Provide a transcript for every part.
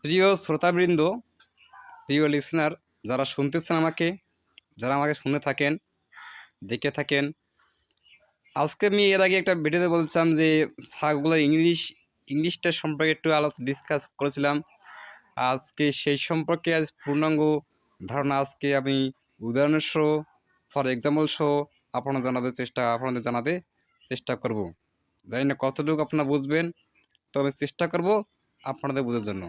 প্রিয় শ্রোতাবৃন্দ, প্রিয় লিসনার, যারা শুনতেছেন যারা আমাকে শুনে থাকেন, দেখে থাকেন, আজকে আমি এর আগে একটা ভিডিওতে বলছিলাম যে ছাগলের ইংলিশটা সম্পর্কে একটু ডিসকাস করেছিলাম। আজকে সেই সম্পর্কে আজ পূর্ণাঙ্গ ধারণা আজকে আমি উদাহরণ সহ, ফর এক্সাম্পল সহ আপনাদের জানাতে চেষ্টা করব। জানি না কতটুকু আপনারা বুঝবেন, তবে চেষ্টা করব আপনাদের বোঝার জন্য।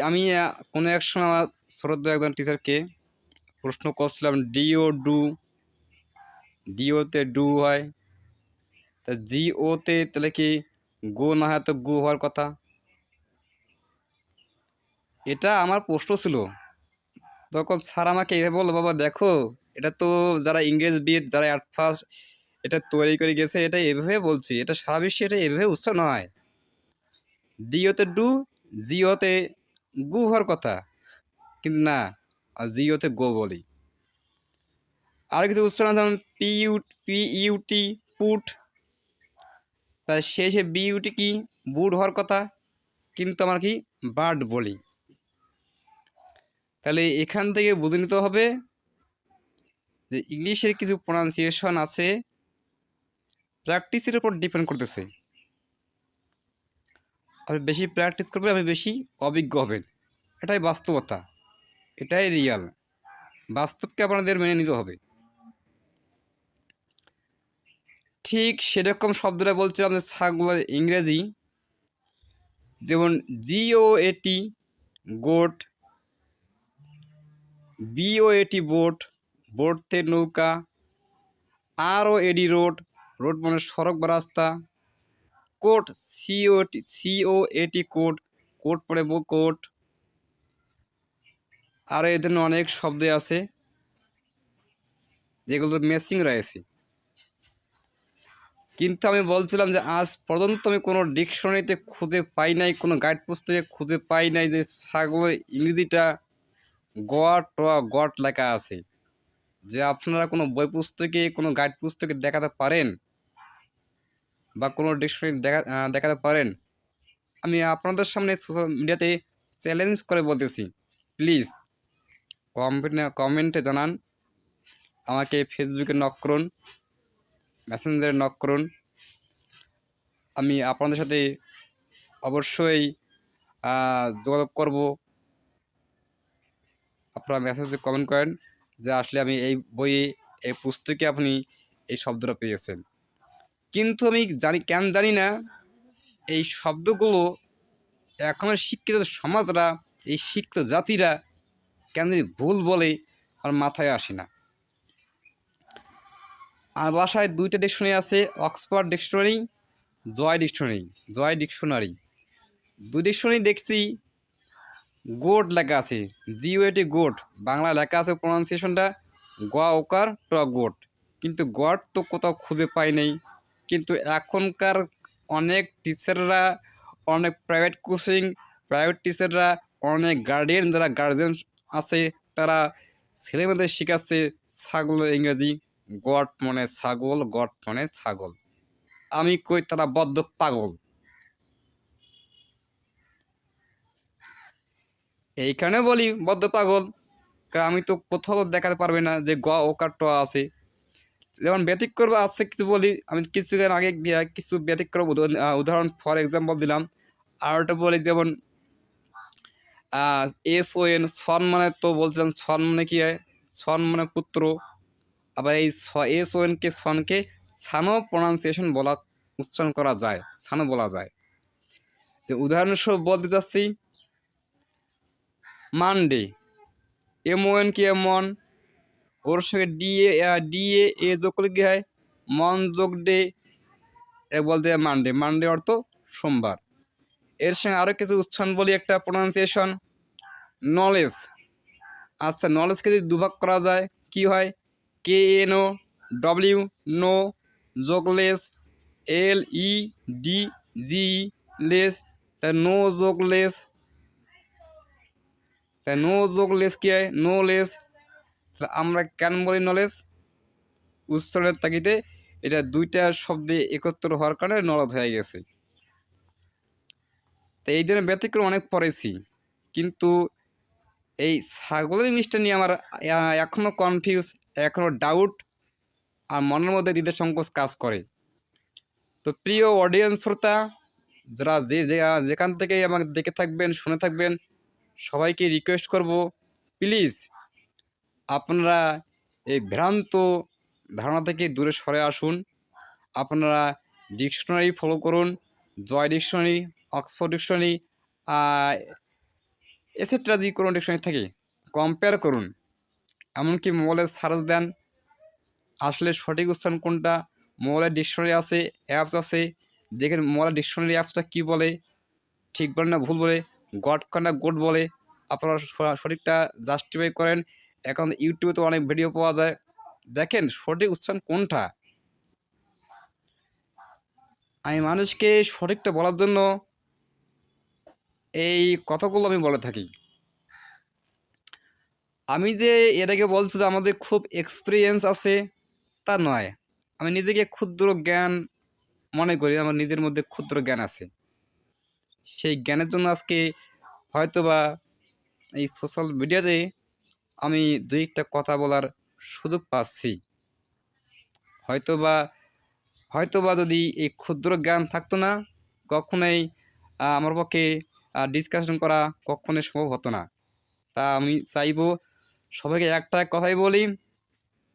আমি কোনো এক সময় আমার শ্রদ্ধা একজন টিচারকে প্রশ্ন করছিলাম, ডিওতে ডু হয়, তা জিওতে তাহলে কি গো না হয় তো গু হওয়ার কথা। এটা আমার প্রশ্ন ছিল। তখন স্যার আমাকে এভাবে বললো, বাবা দেখো, এটা তো যারা ইংরেজবিদ, যারা অ্যাট ফার্স্ট এটা তৈরি করে গেছে, এটা এভাবে বলছি, এটা সারা বিশ্বে এটা এভাবে উচ্চারণ হয়। ডিওতে ডু, জিওতে গু হওয়ার কথা, কিন্তু না, জিওতে গো বলি। আর কিছু উচ্চারণ যেমন পিইউটি পুট, তার শেষে বিইউটি কি বুট হওয়ার কথা, কিন্তু আমার কি বার্ড বলি। তাহলে এখান থেকে বুঝে নিতে হবে যে ইংলিশের কিছু প্রনাউন্সিয়েশন আছে, প্র্যাকটিসের উপর ডিপেন্ড করতেছে। আপনি বেশি প্র্যাকটিস করবেন, আপনি বেশি অভিজ্ঞ হবেন। এটাই বাস্তবতা, এটাই রিয়াল। বাস্তবকে আপনাদের মেনে নিতে হবে। ঠিক সেরকম শব্দটা বলছিলাম যে ছাগলের ইংরেজি, যেমন GOAT গোট, BOAT বোট, বোটতে নৌকা, ROAD রোড, রোড মানে সড়ক বা রাস্তা, কোট COAT কোট, কোট পরে কোট। আর এই ধরনের অনেক শব্দ আছে যেগুলো মেসিং রয়েছে। কিন্তু আমি বলছিলাম যে আজ পর্যন্ত আমি কোনো ডিকশনারিতে খুঁজে পাই নাই, কোনো গাইড পুস্তকে খুঁজে পাই নাই যে ছাগলের ইংরেজিটা গট লেখা আছে। যে আপনারা কোনো বই পুস্তকে, কোনো গাইড পুস্তকে দেখাতে পারেন বা কোনো ডিকশনারি দেখাতে পারেন, আমি আপনাদের সামনে সোশ্যাল মিডিয়াতে চ্যালেঞ্জ করে বলতেছি, প্লিজ কমেন্টে জানান, আমাকে ফেসবুকে নক করুন, মেসেঞ্জারে নক করুন। আমি আপনাদের সাথে অবশ্যই যোগাযোগ করব। আপনারা মেসেজে কমেন্ট করেন যে আসলে আমি এই বইয়ে, এই পুস্তকে আপনি এই শব্দটা পেয়েছেন। কিন্তু আমি জানি না এই শব্দগুলো এখনের শিক্ষিত সমাজরা, এই শিক্ষিত জাতিরা কেন ভুল বলে আর মাথায় আসে না। আর বাসায় দুইটা ডিকশনারি আছে, অক্সফোর্ড ডিকশনারি, জয় ডিকশনারি। দুই ডিকশনারি দেখছি গোট লেখা আছে, GOAT গোট, বাংলা লেখা আছে প্রনাউন্সিয়েশনটা ওকার গোট, কিন্তু গড তো কোথাও খুঁজে পাই নাই। কিন্তু এখনকার অনেক টিচাররা, অনেক প্রাইভেট টিচাররা, অনেক যারা গার্জিয়ান আছে, তারা ছেলেমেয়েদের শেখাচ্ছে ছাগলের ইংরেজি গট মানে ছাগল, গট মানে ছাগল। আমি কই তারা বদ্ধ পাগল। এইখানে বলি বদ্ধ পাগল, কারণ আমি তো কোথাও দেখাতে পারবে না যে ওকার ট আছে। যেমন ব্যতিক্রম আছে কিছু বলি, আমি কিছুদিন আগে কিছু ব্যতিক্রম উদাহরণ ফর এক্সাম্পল দিলাম। আর ওটা বলি যেমন SON, সন মানে তো বলছিলাম, সন মানে কি হয়, সন মানে পুত্র। আবার এই SONকে সনকে সানো প্রনাউন্সিয়েশন উচ্চারণ করা যায়, সানো বলা যায়। যে উদাহরণস্বরূপ বলতে চাচ্ছি, মানডে, MON কি মন, ওর সঙ্গে DA যোগ করলে কী হয়, মন যোগ ডে, বলতে মানডে, মানডে অর্থ সোমবার। এর সঙ্গে আরও কিছু উচ্চারণ বলি, একটা প্রনাউন্সিয়েশন, নলেজ। আচ্ছা, নলেজকে যদি দুভাগ করা যায় কি হয়, KNO নো, যোগলেস LEDG লেস, তাই নো যোগলেস, তাই নো যোগলেস কি হয়, নো লেস। আমরা কেন বলি নলেজ, উচ্চারণের তাগিদে এটা দুইটা শব্দে একত্র হওয়ার কারণে নলেজ হয়ে গেছে। তো এই জন্য ব্যতিক্রম অনেক পড়েছি, কিন্তু এই ছাগলের জিনিসটা নিয়ে আমার এখনও কনফিউজ, এখনও ডাউট, আর মনের মধ্যে দ্বিধা সংকোচ কাজ করে। তো প্রিয় অডিয়েন্স শ্রোতা, যারা যেখান থেকে আমাকে দেখে থাকবেন, শুনে থাকবেন, সবাইকে রিকোয়েস্ট করব, প্লিজ আপনারা এই ভ্রান্ত ধারণা থেকে দূরে সরে আসুন। আপনারা ডিকশনারি ফলো করুন, জয় ডিকশনারি, অক্সফোর্ড ডিকশনারি, এসেট্রা যে কোনো ডিকশনারি থাকে কম্পেয়ার করুন। এমনকি মোবাইলে সার্চ দেন, আসলে সঠিক উচ্চারণ কোনটা। মোবাইলের ডিকশনারি আছে, অ্যাপস আছে, দেখেন মোবাইলের ডিকশনারি অ্যাপসটা কী বলে, ঠিক বলে না ভুল বলে, গড কান্না গুড বলে, আপনারা সঠিকটা জাস্টিফাই করেন। এখন ইউটিউবে তো অনেক ভিডিও পাওয়া যায়, দেখেন সঠিক উচ্চারণ কোনটা। আমি মানুষকে সঠিকটা বলার জন্য এই কথাগুলো আমি বলে থাকি। আমি যে এটাকে বলছি যে আমাদের খুব এক্সপিরিয়েন্স আছে তা নয়, আমি নিজেকে ক্ষুদ্র জ্ঞান মনে করি, আমার নিজের মধ্যে ক্ষুদ্র জ্ঞান আছে। সেই জ্ঞানের জন্য আজকে হয়তোবা এই সোশ্যাল মিডিয়াতে আমি দুই একটা কথা বলার সুযোগ পাচ্ছি। হয়তোবা যদি এই ক্ষুদ্র জ্ঞান থাকতো না, কখনোই আমার পক্ষে ডিসকাশন করা কখনোই সম্ভব হতো না। তা আমি চাইবো সবাইকে একটা কথাই বলি,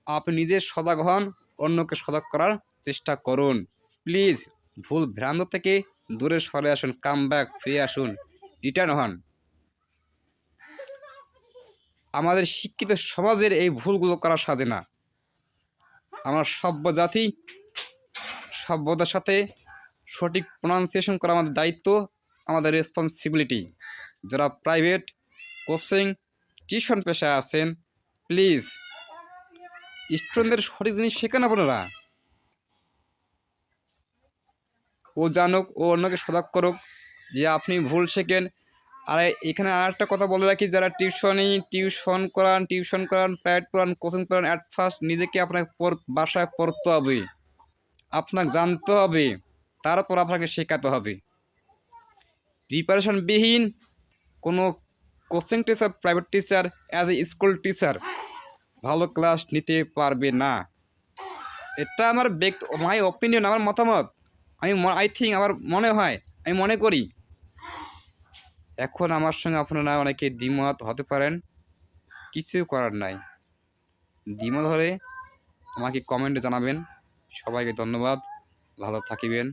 আপনি নিজে সজাগ হন, অন্যকে সজাগ করার চেষ্টা করুন। প্লিজ ভুল ভ্রান্ত থেকে দূরে সরে আসুন, কাম ব্যাক, ফিরে আসুন, রিটার্ন হন। আমাদের শিক্ষিত সমাজের এই ভুলগুলো করা সাজে না। আমার সভ্য জাতি, সভ্যতার সাথে সঠিক প্রোনাউন্সিয়েশন করা আমাদের দায়িত্ব, আমাদের রেসপন্সিবিলিটি। যারা প্রাইভেট কোচিং টিউশন পেশায় আছেন, প্লিজ স্টুডেন্টদের সঠিক জিনিস শেখান আপনারা। ও জানুক, ও অন্যকে সজাগ করুক যে আপনি ভুল শেখেন। আর এখানে আর একটা কথা বলে রাখি, যারা টিউশন করান, প্রাইভেট পড়ান, কোচিং পড়ান, অ্যাট ফার্স্ট নিজেকে আপনাকে বাসায় পড়তে হবে, আপনাকে জানতে হবে, তারপর আপনাকে শেখাতে হবে। প্রিপারেশনবিহীন কোনো coaching teacher, private teacher, as a school teacher ভালো ক্লাস নিতে পারবে না। এটা আমার মাই অপিনিয়ন, আমার মতামত। আমার মনে হয়, আমি মনে করি। এখন আমার সঙ্গে আপনারা অনেকে দ্বিমত হতে পারেন, কিছু করার নাই। দ্বিমত হলে আমাকে কমেন্টে জানাবেন। সবাইকে ধন্যবাদ, ভালো থাকিবেন।